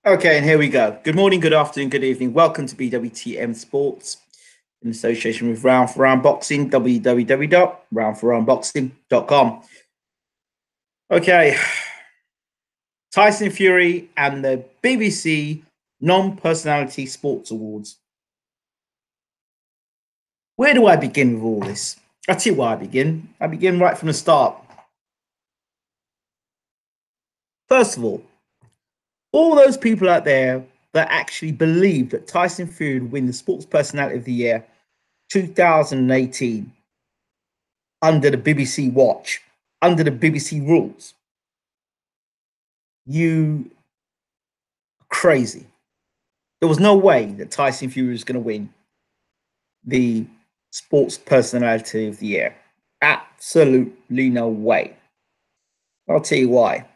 Okay, and here we go. Good morning, good afternoon, good evening. Welcome to BWTM Sports in association with Round for Round Boxing, www.roundforroundboxing.com. Okay, Tyson Fury and the BBC Non-Personality Sports Awards. Where do I begin with all this? I'll tell you where I begin. I begin right from the start. First of all those people out there that actually believe that Tyson Fury would win the Sports Personality of the Year 2018 under the BBC watch, under the BBC rules, you crazy. There was no way that Tyson Fury was going to win the Sports Personality of the Year. Absolutely no way. I'll tell you why.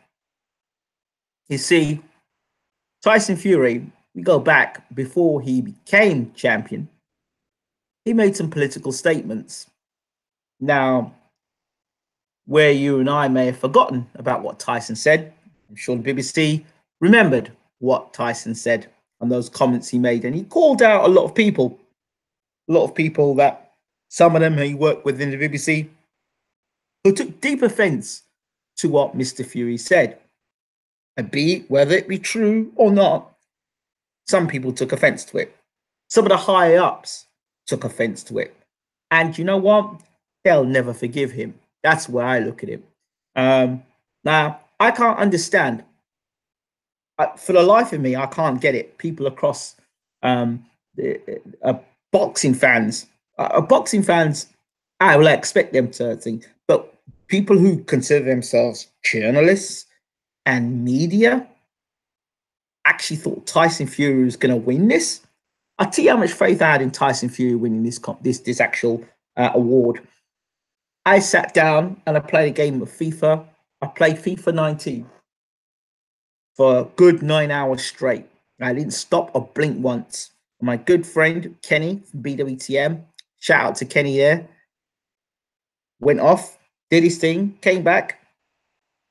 You see, Tyson Fury, we go back before he became champion, he made some political statements. Now, where you and I may have forgotten about what Tyson said, I'm sure the BBC remembered what Tyson said and those comments he made. And he called out a lot of people that some of them he worked with in the BBC who took deep offense to what Mr. Fury said. And whether it be true or not, some people took offense to it. Some of the higher ups took offense to it. And you know what? They'll never forgive him. That's where I look at him. Now, I can't understand. For the life of me, I can't get it. People across boxing fans, I will expect them to think, but people who consider themselves journalists and media actually thought Tyson Fury was going to win this. I'll tell you how much faith I had in Tyson Fury winning this actual award. I sat down and I played a game of FIFA. I played FIFA 19 for a good 9 hours straight. I didn't stop or blink once. My good friend Kenny from BWTM, shout out to Kenny there, went off, did his thing, came back,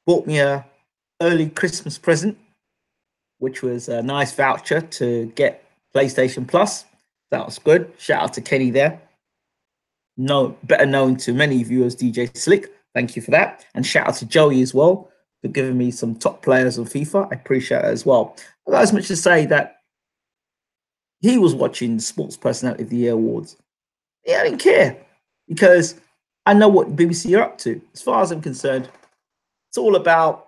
bought me a early Christmas present, which was a nice voucher to get PlayStation Plus. That was good. Shout out to Kenny there. No, better known to many of you as DJ Slick. Thank you for that. And shout out to Joey as well for giving me some top players on FIFA. I appreciate it as well. I've got as much to say that he was watching the Sports Personality of the Year Awards. Yeah, I didn't care because I know what BBC are up to. As far as I'm concerned, it's all about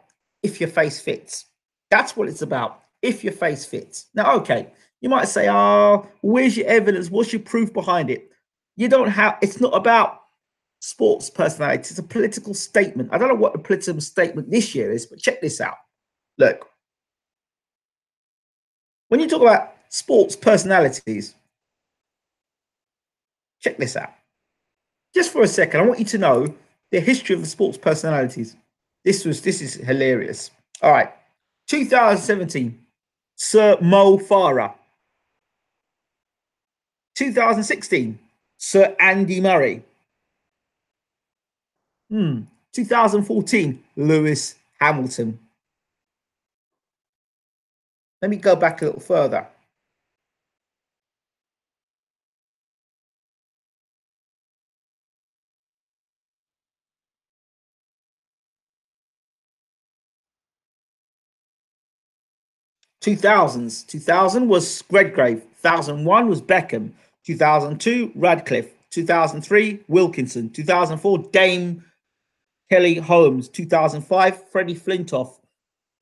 if your face fits. That's what it's about. If your face fits. Now, okay, you might say, oh, where's your evidence? What's your proof behind it? You don't have, it's not about sports personality. It's a political statement. I don't know what the political statement this year is, but check this out. Look, when you talk about sports personalities, check this out. Just for a second, I want you to know the history of the sports personalities. This is hilarious. All right, 2017, Sir Mo Farah. 2016, Sir Andy Murray. 2014, Lewis Hamilton. Let me go back a little further. 2000 was Redgrave. 2001 was Beckham. 2002, Radcliffe. 2003, Wilkinson. 2004, Dame Kelly Holmes. 2005, Freddie Flintoff.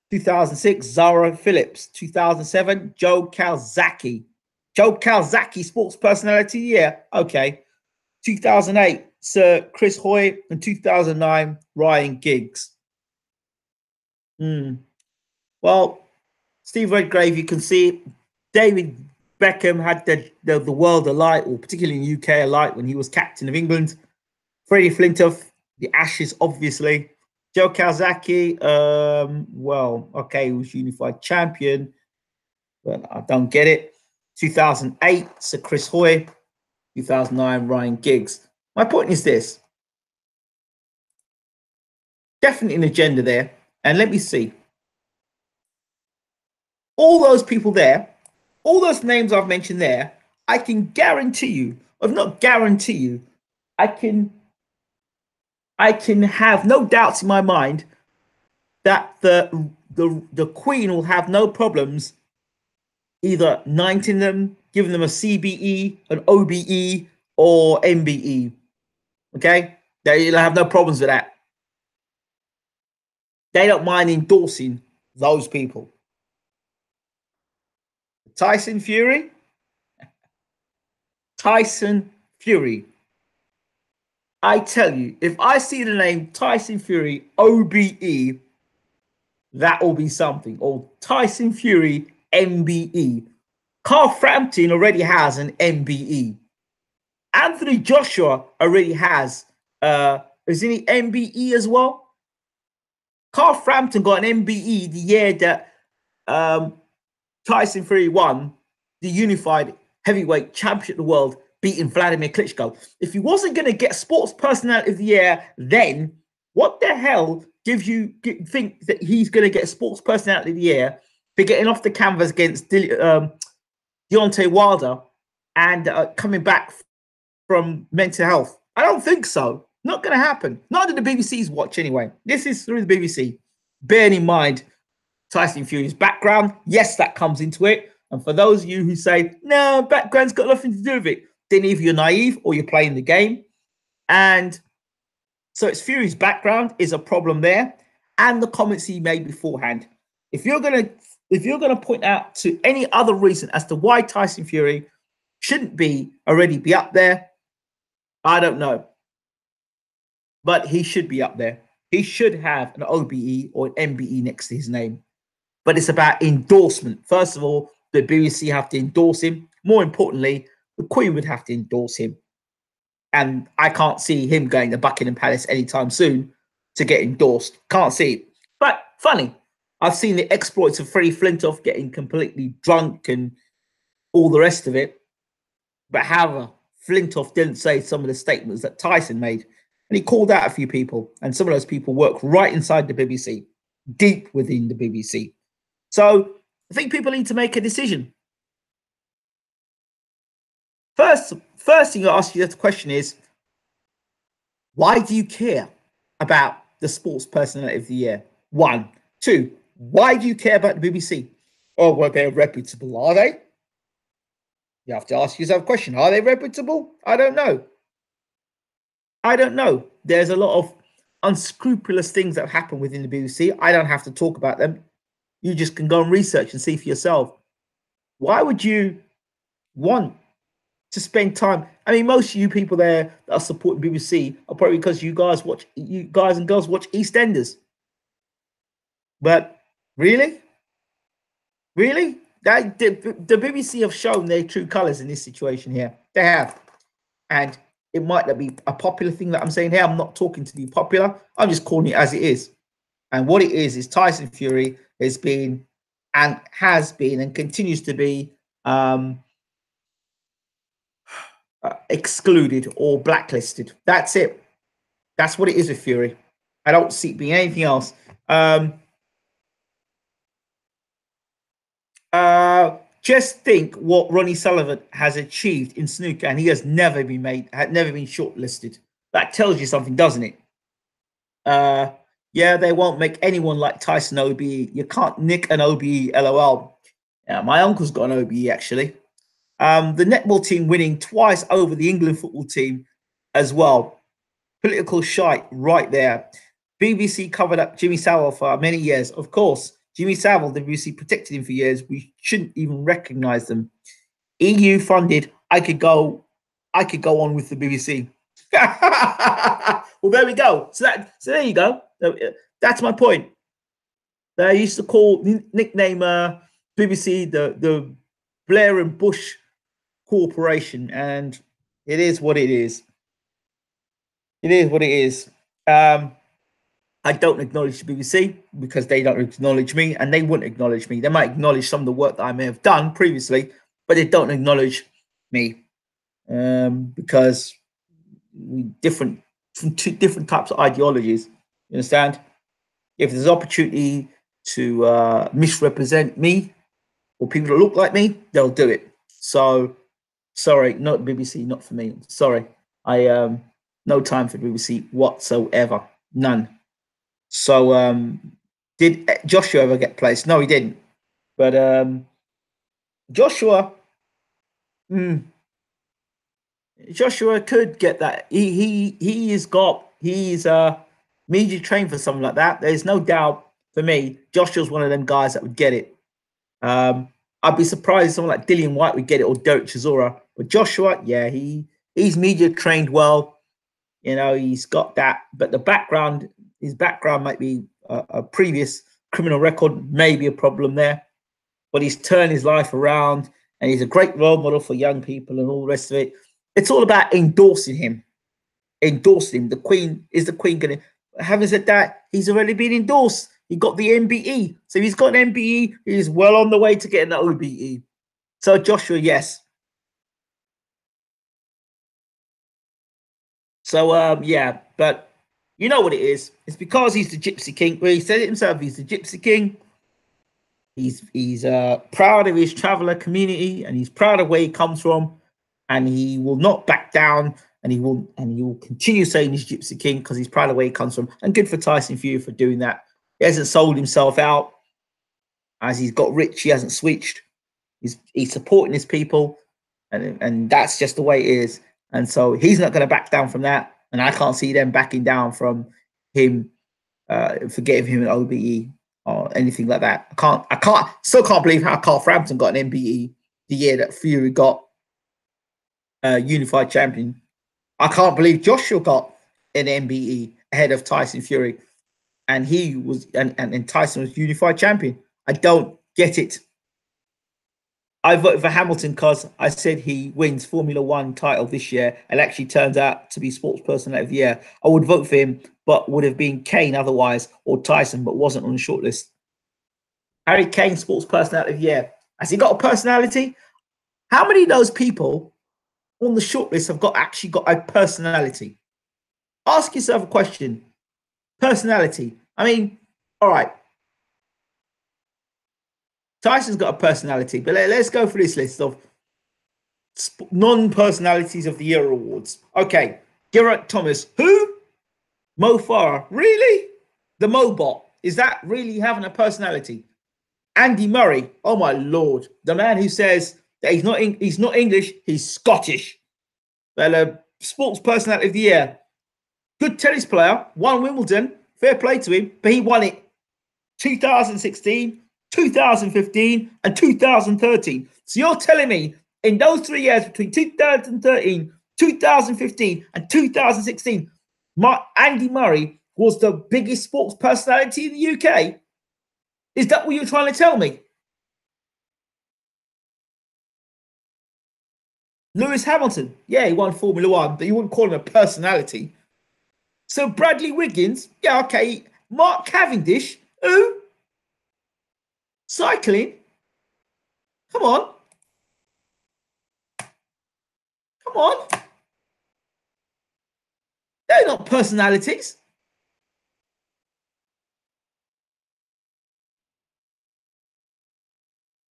2006, Zara Phillips. 2007, Joe Calzaghe. Joe Calzaghe, sports personality, yeah, okay. 2008, Sir Chris Hoy. And 2009, Ryan Giggs. Well, Steve Redgrave, you can see David Beckham had the world alight, or particularly in the UK alight, when he was captain of England. Freddie Flintoff, the Ashes, obviously. Joe Calzaghe, well, okay, he was unified champion, but I don't get it. 2008, Sir Chris Hoy. 2009, Ryan Giggs. My point is this. Definitely an agenda there. And let me see. all those people there, all those names I've mentioned there, I can guarantee you, if not guarantee you, I can I can have no doubts in my mind that the Queen will have no problems either knighting them, giving them a CBE, an OBE, or MBE. Okay, they'll have no problems with that. They don't mind endorsing those people. Tyson Fury, Tyson Fury. I tell you, if I see the name Tyson Fury OBE, that will be something. Or Tyson Fury MBE. Carl Frampton already has an MBE. Anthony Joshua already has, isn't he MBE as well? Carl Frampton got an MBE the year that Tyson Fury won the unified heavyweight championship of the world, beating Vladimir Klitschko. If he wasn't going to get sports personality of the year, then what the hell gives you think that he's going to get sports personality of the year for getting off the canvas against Deontay Wilder and coming back from mental health? I don't think so. Not going to happen. Not that the BBC's watch anyway. This is through the BBC. Bearing in mind Tyson Fury's background, yes, that comes into it. And for those of you who say, no, background's got nothing to do with it, then either you're naive or you're playing the game. And so it's Fury's background is a problem there, and the comments he made beforehand. If you're gonna point out to any other reason as to why Tyson Fury shouldn't already be up there, I don't know. But he should be up there. He should have an OBE or an MBE next to his name. But it's about endorsement. First of all, the BBC have to endorse him. More importantly, the Queen would have to endorse him. And I can't see him going to Buckingham Palace anytime soon to get endorsed. Can't see it. But funny, I've seen the exploits of Freddie Flintoff getting completely drunk and all the rest of it. But however, Flintoff didn't say some of the statements that Tyson made. And he called out a few people. And some of those people work right inside the BBC, deep within the BBC. So I think people need to make a decision. First thing I ask you the question is, why do you care about the sports personality of the year? 1. 2, why do you care about the BBC? Oh, well, they're reputable, are they? You have to ask yourself a question. Are they reputable? I don't know. I don't know. There's a lot of unscrupulous things that happen within the BBC. I don't have to talk about them. You just can go and research and see for yourself. Why would you want to spend time? I mean, most of you people there that are supporting BBC are probably because you guys and girls watch EastEnders. But really? Really? The BBC have shown their true colours in this situation here. They have. And it might not be a popular thing that I'm saying here. I'm not talking to be popular. I'm just calling it as it is. And what it is Tyson Fury has been and continues to be excluded or blacklisted. That's it. That's what it is with Fury. I don't see it being anything else. Just think what Ronnie Sullivan has achieved in snooker, and he has never been shortlisted. That tells you something, doesn't it? Yeah, they won't make anyone like Tyson OBE. You can't nick an OBE, LOL. Yeah, my uncle's got an OBE actually. The netball team winning twice over the England football team as well. Political shite right there. BBC covered up Jimmy Savile for many years. Of course, Jimmy Savile, the BBC protected him for years. We shouldn't even recognise them. EU funded. I could go on with the BBC. Well, there we go. So there you go. That's my point. They used to nickname BBC the Blair and Bush Corporation, and it is what it is. It is what it is. I don't acknowledge the BBC because they don't acknowledge me, and they wouldn't acknowledge me. They might acknowledge some of the work that I may have done previously, but they don't acknowledge me because we different from two different types of ideologies. You understand? If there's opportunity to misrepresent me, or people that look like me, they'll do it. So sorry, not BBC, not for me. Sorry, I no time for BBC whatsoever, none. So did Joshua ever get placed? No, he didn't. But Joshua, mm, Joshua could get that. He's media trained for something like that. There's no doubt for me. Joshua's one of them guys that would get it. I'd be surprised if someone like Dillian White would get it or Derek Chisora. But Joshua, yeah, he's media trained well. You know, he's got that. But his background might be a previous criminal record, maybe a problem there. But he's turned his life around, and he's a great role model for young people and all the rest of it. It's all about endorsing him. Endorsing him. The Queen going to? Having said that, he's already been endorsed. He got the MBE. So he's got an MBE. He's well on the way to getting the OBE. So Joshua, yes. So yeah, but you know what it is. It's because he's the Gypsy King. Well, he said it himself. He's the Gypsy King. He's proud of his traveller community, and he's proud of where he comes from, and he will not back down, and he will continue saying he's Gypsy King because he's proud of where he comes from. And good for Tyson Fury for doing that. He hasn't sold himself out. As he's got rich, he hasn't switched. He's supporting his people, and that's just the way it is. And so he's not going to back down from that. And I can't see them backing down from him for getting him an OBE or anything like that. Still can't believe how Carl Frampton got an MBE the year that Fury got unified champion. I can't believe Joshua got an MBE ahead of Tyson Fury, and he was and Tyson was unified champion. I don't get it. I voted for Hamilton because I said he wins Formula One title this year and actually turns out to be sports personality of the year. I would vote for him, but would have been Kane otherwise, or Tyson, but wasn't on the shortlist. Harry Kane, sports personality of the year. Has he got a personality? How many of those people on the shortlist have actually got a personality? Ask yourself a question. Personality. I mean, all right. Tyson's got a personality, but let's go through this list of non-personalities of the year awards. Okay, Geraint Thomas. Who? Mo Farah. Really? The Mobot. Is that really having a personality? Andy Murray. Oh my lord, the man who says that he's not English, he's Scottish. Well, sports personality of the year. Good tennis player. Won Wimbledon. Fair play to him, but he won it 2016. 2015 and 2013. So you're telling me in those 3 years between 2013, 2015 and 2016, Andy Murray was the biggest sports personality in the UK? Is that what you're trying to tell me? Lewis Hamilton, yeah, he won Formula One, but you wouldn't call him a personality. So Bradley Wiggins, yeah, okay. Mark Cavendish, who? Cycling? Come on. Come on. They're not personalities.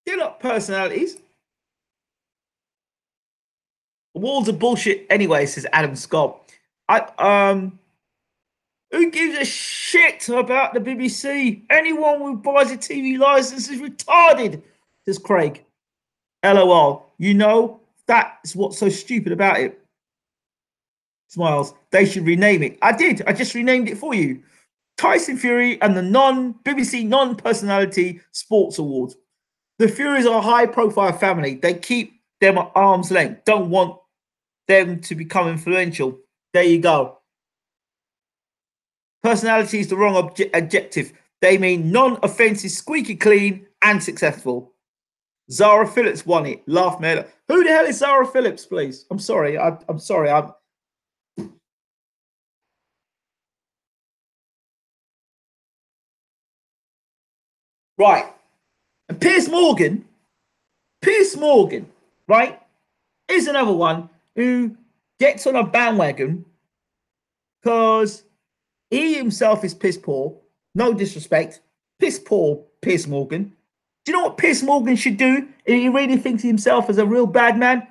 They're not personalities. Walls of bullshit anyway, says Adam Scott. Who gives a shit about the BBC? Anyone who buys a TV license is retarded, says Craig. LOL. You know, that's what's so stupid about it. Smiles. They should rename it. I did. I just renamed it for you. Tyson Fury and the BBC non-personality sports award. The Furies are a high-profile family. They keep them at arm's length. Don't want them to become influential. There you go. Personality is the wrong adjective. They mean non-offensive, squeaky clean, and successful. Zara Phillips won it. Laugh, man. Who the hell is Zara Phillips, please? I'm sorry. I'm sorry. Right. And Piers Morgan, right, is another one who gets on a bandwagon because he himself is piss poor. No disrespect. Piss poor Piers Morgan. Do you know what Piers Morgan should do if he really thinks himself as a real bad man?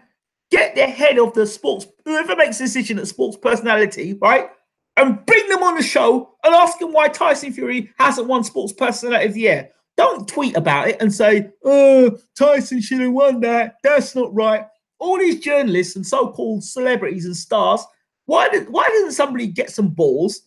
Get the head of the sports, whoever makes the decision at sports personality, right? And bring them on the show and ask them why Tyson Fury hasn't won Sports Personality of the Year. Don't tweet about it and say, oh, Tyson should have won that. That's not right. All these journalists and so-called celebrities and stars, why doesn't somebody get some balls?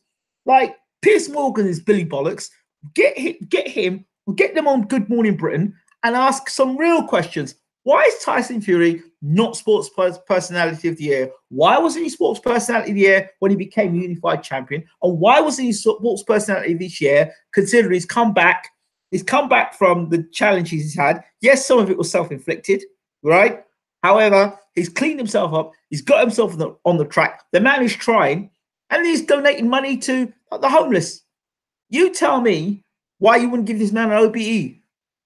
Like Piers Morgan is Billy Bollocks. Get him, get them on Good Morning Britain and ask some real questions. Why is Tyson Fury not Sports Personality of the Year? Why wasn't he Sports Personality of the Year when he became Unified Champion? And why wasn't he Sports Personality this year, considering he's come back? He's come back from the challenges he's had. Yes, some of it was self-inflicted, right? However, he's cleaned himself up. He's got himself on the track. The man is trying, and he's donating money to the homeless. You tell me why you wouldn't give this man an OBE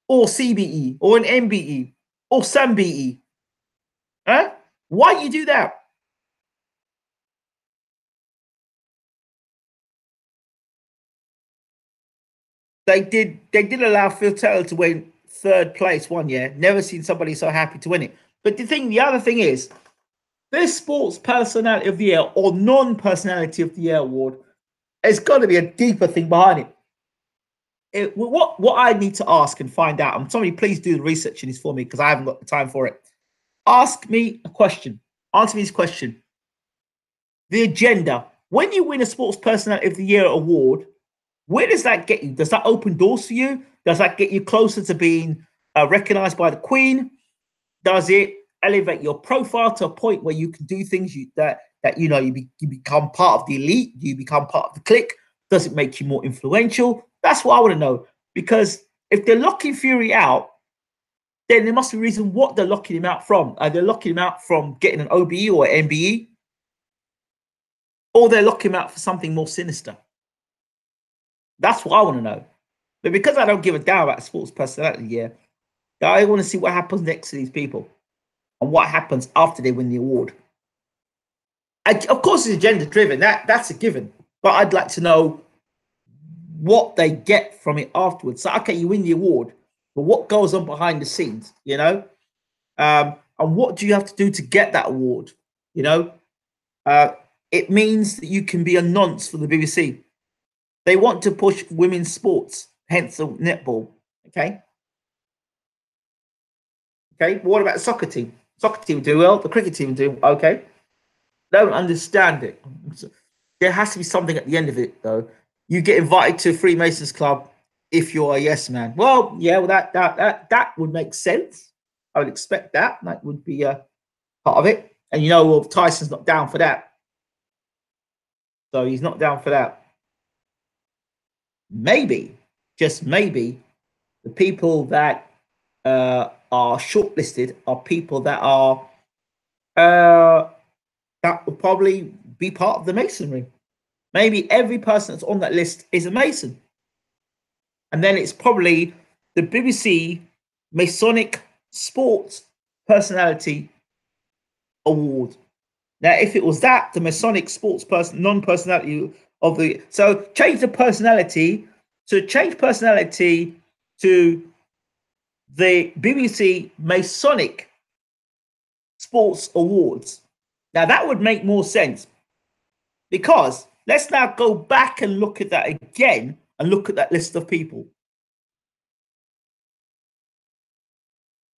or CBE or an MBE or some BE. Huh? Why you do that? They did allow Phil Taylor to win third place one year. Never seen somebody so happy to win it. But the other thing is, this Sports Personality of the Year or Non-Personality of the Year award, there's got to be a deeper thing behind it. What I need to ask and find out, and somebody please do the research in this for me because I haven't got the time for it. Ask me a question. Answer me this question. The agenda. When you win a Sports Personality of the Year award, where does that get you? Does that open doors for you? Does that get you closer to being recognized by the Queen? Does it elevate your profile to a point where you can do things that you become part of the elite? You become part of the clique? Does it make you more influential? That's what I want to know. Because if they're locking Fury out, then there must be a reason what they're locking him out from. Are they locking him out from getting an OBE or an MBE? Or they're locking him out for something more sinister? That's what I want to know. But because I don't give a damn about Sports Personality Year, I want to see what happens next to these people and what happens after they win the award. Of course, it's agenda driven. That's a given. But I'd like to know what they get from it afterwards. So, okay, you win the award, but what goes on behind the scenes, and what do you have to do to get that award? It means that you can be a nonce for the BBC. They want to push women's sports, hence the netball. Okay. Okay. But what about the soccer team? Soccer team do well. The cricket team do okay. Don't understand it. There has to be something at the end of it, though. You get invited to Freemasons Club if you're a yes man. Well, yeah, well that would make sense. I would expect that. That would be a part of it. And well, Tyson's not down for that. So he's not down for that. Maybe, just maybe, the people that are shortlisted are people that are that will probably be part of the masonry. Maybe every person that's on that list is a Mason. And then it's probably the BBC Masonic Sports Personality Award. Now, if it was that, the Masonic Sports Non-Personality of the... So change personality to the BBC Masonic Sports Awards. Now, that would make more sense because let's now go back and look at that again and look at that list of people.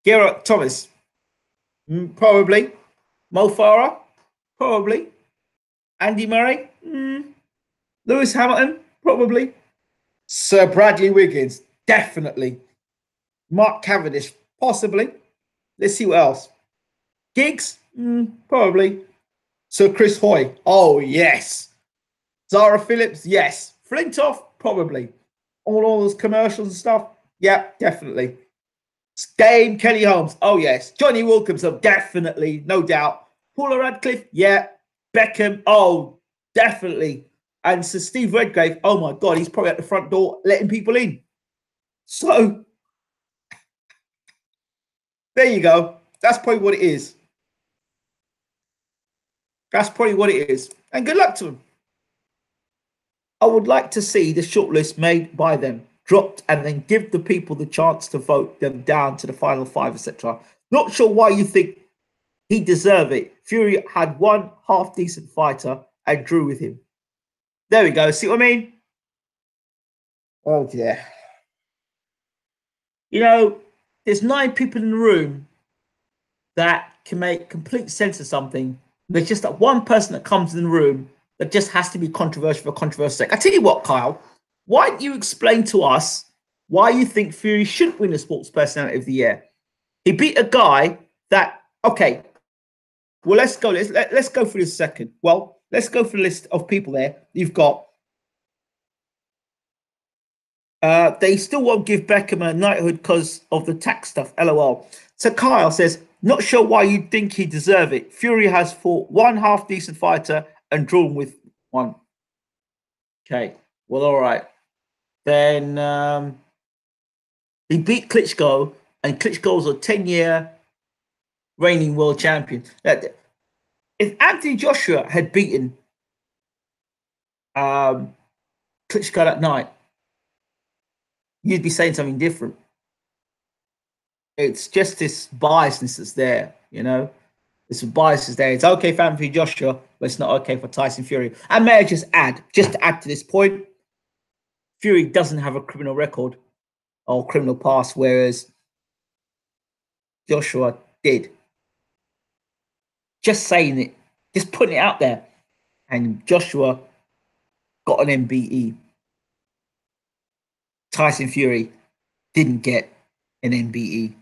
Garrett Thomas, probably. Mo Farah, probably. Andy Murray, Lewis Hamilton, probably. Sir Bradley Wiggins, definitely. Mark Cavendish, possibly. Let's see what else. Giggs, probably. Sir Chris Hoy, oh yes. Zara Phillips, yes. Flintoff, probably. All those commercials and stuff, yeah, definitely. Dame Kelly Holmes, oh yes. Johnny Wilkinson, definitely, no doubt. Paula Radcliffe, yeah. Beckham, oh, definitely. And Sir Steve Redgrave, oh my God, he's probably at the front door letting people in. So, there you go. That's probably what it is. That's probably what it is. And good luck to them. I would like to see the shortlist made by them. dropped and then give the people the chance to vote them down to the final five, etc. Not sure why you think he deserved it. Fury had one half decent fighter and drew with him. There we go. See what I mean? Oh yeah. You know, there's 9 people in the room that can make complete sense of something. There's just that one person that comes in the room that just has to be controversial for controversial sake. I tell you what, Kyle, why don't you explain to us why you think Fury shouldn't win the Sports Personality of the Year? He beat a guy that, okay, well, let's go. Let's go through this a second. Well, let's go through the list of people there. You've got they still won't give Beckham a knighthood because of the tax stuff. LOL. So Kyle says, not sure why you think he deserve it. Fury has fought one half decent fighter and drawn with one. Okay. Well, all right. Then he beat Klitschko, and Klitschko's a 10-year reigning world champion. If Anthony Joshua had beaten Klitschko that night, you'd be saying something different. It's just this biasness that's there, you know. This bias is there. It's okay for Anthony Joshua, but it's not okay for Tyson Fury. And may I just to add to this point, Fury doesn't have a criminal record or criminal past, whereas Joshua did. Just saying it, just putting it out there. And Joshua got an MBE. Tyson Fury didn't get an MBE.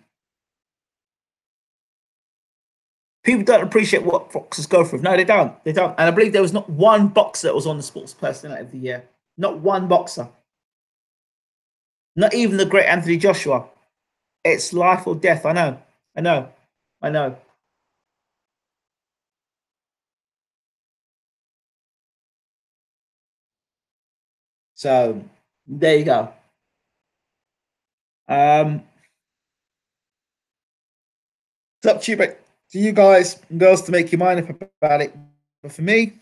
People don't appreciate what boxers go through. No, they don't. They don't. And I believe there was not one boxer that was on the Sports Personality of the Year. Not one boxer. Not even the great Anthony Joshua. It's life or death. I know. I know. I know. So there you go. It's up to you, but to you guys and girls to make your mind up about it. But for me,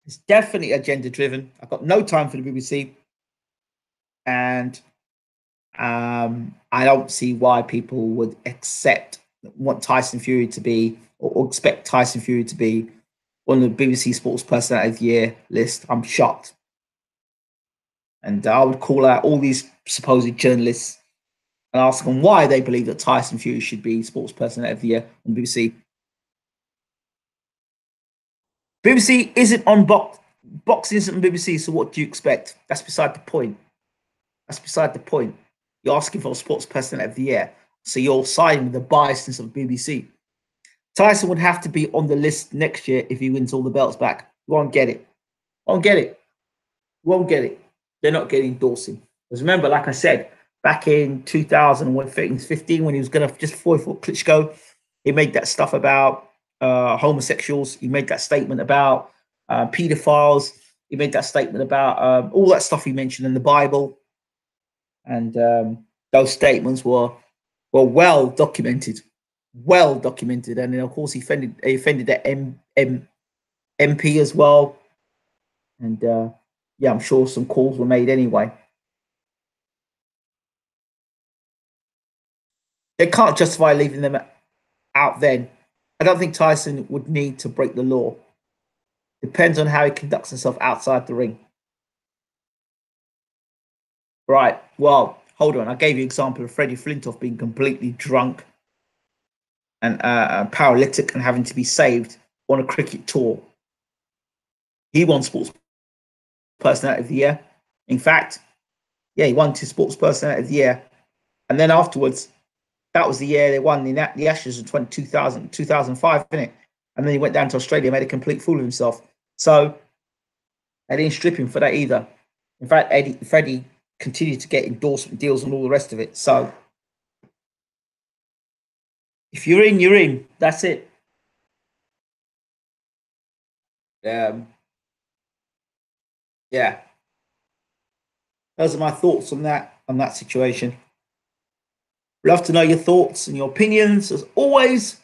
it's definitely agenda driven. I've got no time for the BBC, and I don't see why people would want Tyson Fury to be or expect Tyson Fury to be on the BBC Sports Personality of the Year list. I'm shocked, and I would call out all these supposed journalists and ask them why they believe that Tyson Fury should be Sports Personality of the Year on the BBC. BBC isn't on boxing isn't on BBC, so what do you expect? That's beside the point. That's beside the point. You're asking for a Sports Personality of the Year, so you're siding with the biasness of BBC. Tyson would have to be on the list next year if he wins all the belts back. You won't get it. Won't get it. Won't get it. They're not getting endorsing. Because remember, like I said, back in 2015, when he was going to just before he fought Klitschko, he made that stuff about homosexuals. He made that statement about pedophiles. He made that statement about all that stuff he mentioned in the Bible. And those statements were well documented. Well documented. And then, of course, he offended that MP as well. And yeah, I'm sure some calls were made anyway. They can't justify leaving them out then. I don't think Tyson would need to break the law. Depends on how he conducts himself outside the ring. Right. Well, hold on. I gave you an example of Freddie Flintoff being completely drunk and paralytic and having to be saved on a cricket tour. He won Sports Personality of the Year. In fact, yeah, he won his Sports Personality of the Year. And then afterwards, that was the year they won the Ashes in 2005, isn't it? And then he went down to Australia, made a complete fool of himself. So they didn't strip him for that either. In fact, Freddie continued to get endorsement deals and all the rest of it. So if you're in, you're in. That's it. Yeah. Those are my thoughts on that situation. Love to know your thoughts and your opinions as always.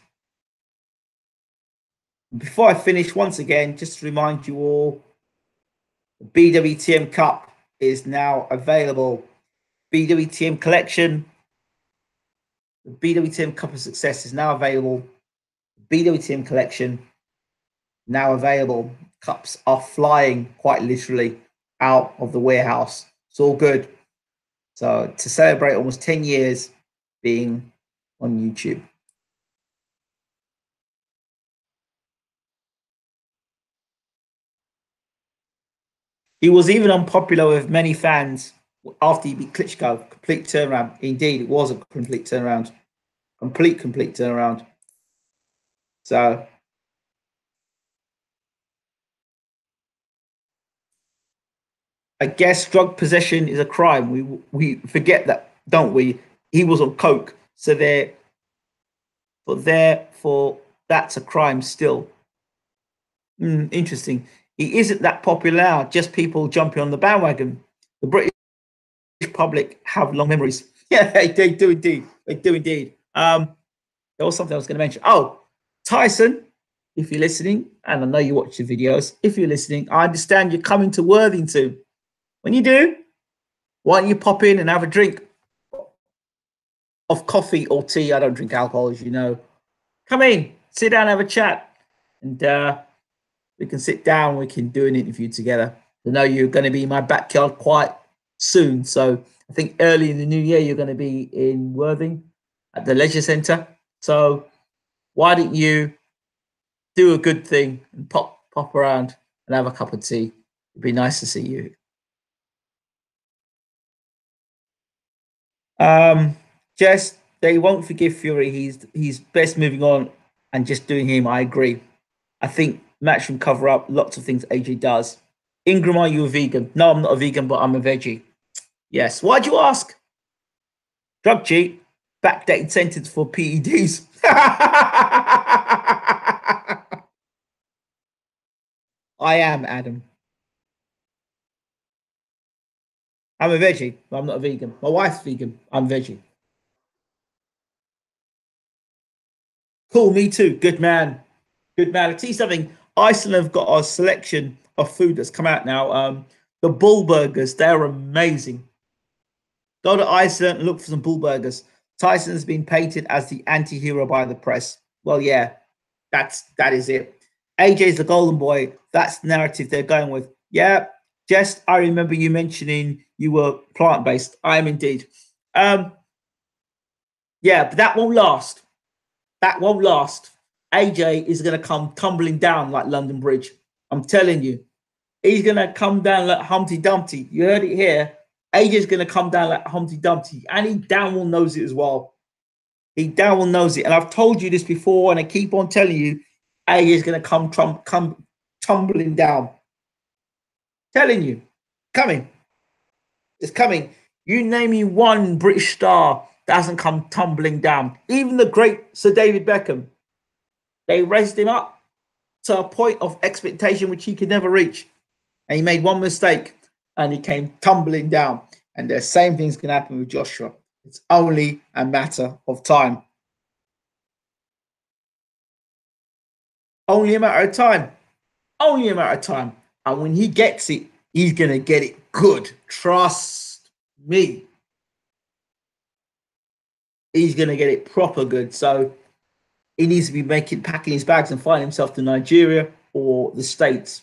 Before I finish, once again, just to remind you all, the BWTM Cup is now available. BWTM collection. The BWTM Cup of Success is now available. BWTM collection now available. Cups are flying quite literally out of the warehouse. It's all good. So to celebrate almost 10 years being on YouTube. He was even unpopular with many fans after he beat Klitschko. Complete turnaround. Indeed, it was a complete turnaround. Complete turnaround. So I guess drug possession is a crime. We forget that, don't we? He was on coke, so therefore that's a crime still. Interesting. He isn't that popular now. Just people jumping on the bandwagon. The British public have long memories. Yeah, they do indeed. They do indeed. There was something I was going to mention. Oh, Tyson, if you're listening, and I know you watch the videos, if you're listening, I understand you're coming to Worthington. When you do, why don't you pop in and have a drink of coffee or tea? I don't drink alcohol, as you know. Come in, sit down, have a chat, and we can sit down. We can do an interview together. I know you're going to be in my backyard quite soon, so I think early in the new year you're going to be in Worthing at the leisure centre. So why don't you do a good thing and pop around and have a cup of tea? It'd be nice to see you. Jess, they won't forgive Fury. He's best moving on and just doing him. I agree. I think Matchroom cover up lots of things AJ does. Ingram, are you a vegan? No, I'm not a vegan, but I'm a veggie. Yes. Why'd you ask? Drug cheat, backdated sentence for PEDs. I am, Adam. I'm a veggie, but I'm not a vegan. My wife's vegan. I'm veggie. Cool, me too. Good man. Good man. I'll tell you something. Iceland have got a selection of food that's come out now. The bull burgers, they're amazing. Go to Iceland and look for some bull burgers. Tyson has been painted as the anti-hero by the press. Well, yeah, that is it. AJ's the golden boy. That's the narrative they're going with. Yeah, Jess, I remember you mentioning you were plant-based. I am indeed. Yeah, but that won't last. That won't last. AJ is going to come tumbling down like London Bridge. I'm telling you. He's going to come down like Humpty Dumpty. You heard it here. AJ's going to come down like Humpty Dumpty. And he damn well knows it as well. He damn well knows it. And I've told you this before, and I keep on telling you, AJ's going to come tumbling down. Telling you. Coming. It's coming. You name me one British star that hasn't come tumbling down. Even the great Sir David Beckham. They raised him up to a point of expectation which he could never reach. And he made one mistake and he came tumbling down. And the same thing's going to happen with Joshua. It's only a matter of time. Only a matter of time. Only a matter of time. And when he gets it, he's going to get it good. Trust me. He's going to get it proper good. So he needs to be packing his bags and flying himself to Nigeria or the States.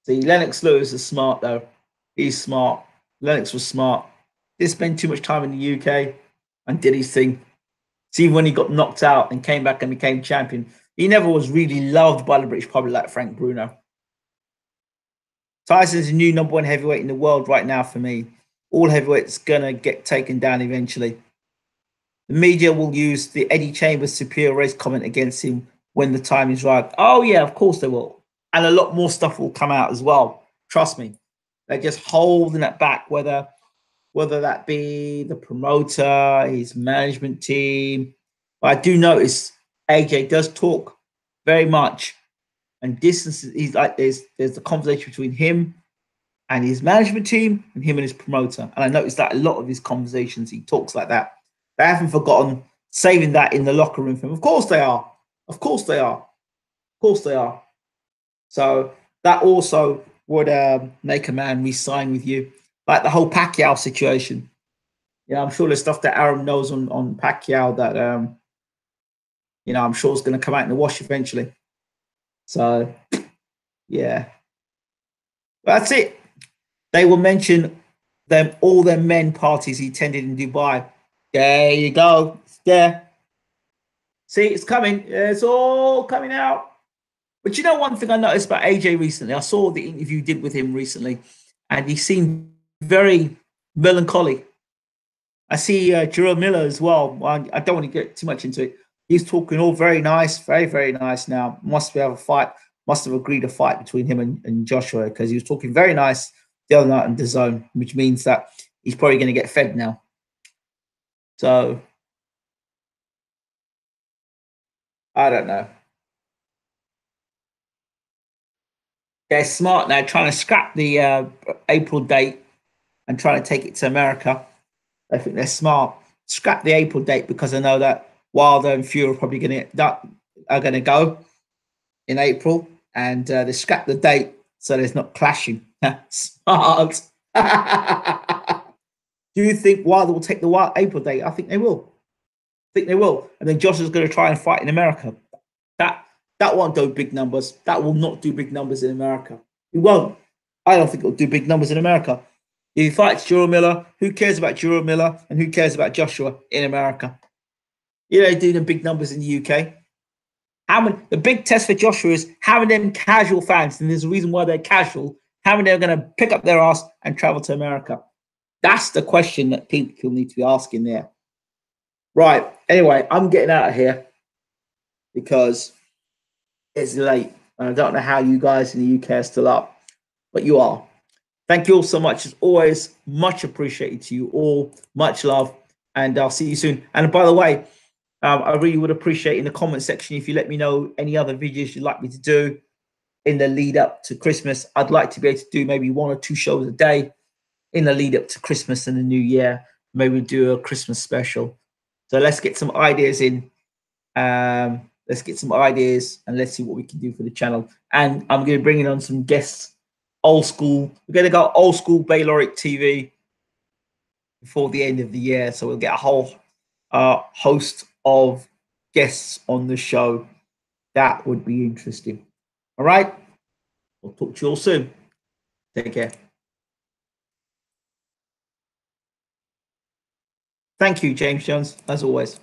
See, Lennox Lewis is smart, though. He's smart. Lennox was smart. Didn't spend too much time in the UK and did his thing. See, when he got knocked out and came back and became champion, he never was really loved by the British public like Frank Bruno. Tyson's the new number one heavyweight in the world right now for me. All heavyweights going to get taken down eventually. The media will use the Eddie Chambers superior race comment against him when the time is right. Oh, yeah, of course they will. And a lot more stuff will come out as well. Trust me. They're just holding it back, whether that be the promoter, his management team. But I do notice AJ does talk very much and distances. He's like there's the conversation between him and his management team and him and his promoter. And I noticed that a lot of his conversations, he talks like that. They haven't forgotten saving that in the locker room for him. Of course they are. Of course they are. Of course they are. So that also would make a man re-sign with you. like the whole Pacquiao situation. I'm sure there's stuff that Aaron knows on Pacquiao that I'm sure is going to come out in the wash eventually. So yeah, that's it. They will mention them all their men parties he attended in Dubai. There you go. It's there. See, it's coming. It's all coming out. But one thing I noticed about AJ recently, I saw the interview you did with him recently, and he seemed very melancholy. I see Jerome Miller as well. I don't want to get too much into it. He's talking all very nice, very, very nice now. Must have a fight, must have agreed a fight between him and Joshua because he was talking very nice the other night in the zone, which means that he's probably going to get fed now. So I don't know. They're smart now, trying to scrap the April date and trying to take it to America. I think they're smart. Scrap the April date because I know that Wilder and Fury are probably going to go in April, and they scrap the date so there's not clashing. Smart. Do you think Wilder will take the April date? I think they will. I think they will, and then Josh is going to try and fight in America. That won't do big numbers. That will not do big numbers in America. It won't. I don't think it'll do big numbers in America. If he fights Jerome Miller, who cares about Jerome Miller and who cares about Joshua in America? They do the big numbers in the UK. The big test for Joshua is how many of them casual fans, and there's a reason why they're casual, how many are going to pick up their ass and travel to America? That's the question that people need to be asking there. Right. Anyway, I'm getting out of here because it's late. And I don't know how you guys in the UK are still up, but you are. Thank you all so much. As always, much appreciated to you all. Much love. And I'll see you soon. And by the way, I really would appreciate in the comment section if you let me know any other videos you'd like me to do in the lead up to Christmas. I'd like to be able to do maybe 1 or 2 shows a day in the lead up to Christmas and the New Year. Maybe do a Christmas special. So let's get some ideas in. Let's get some ideas and let's see what we can do for the channel. And I'm going to bring in on some guests, old school. We're going to go old school Bayloric TV before the end of the year. So we'll get a whole host of guests on the show. That would be interesting. All right. I'll talk to you all soon. Take care. Thank you, James Jones, as always.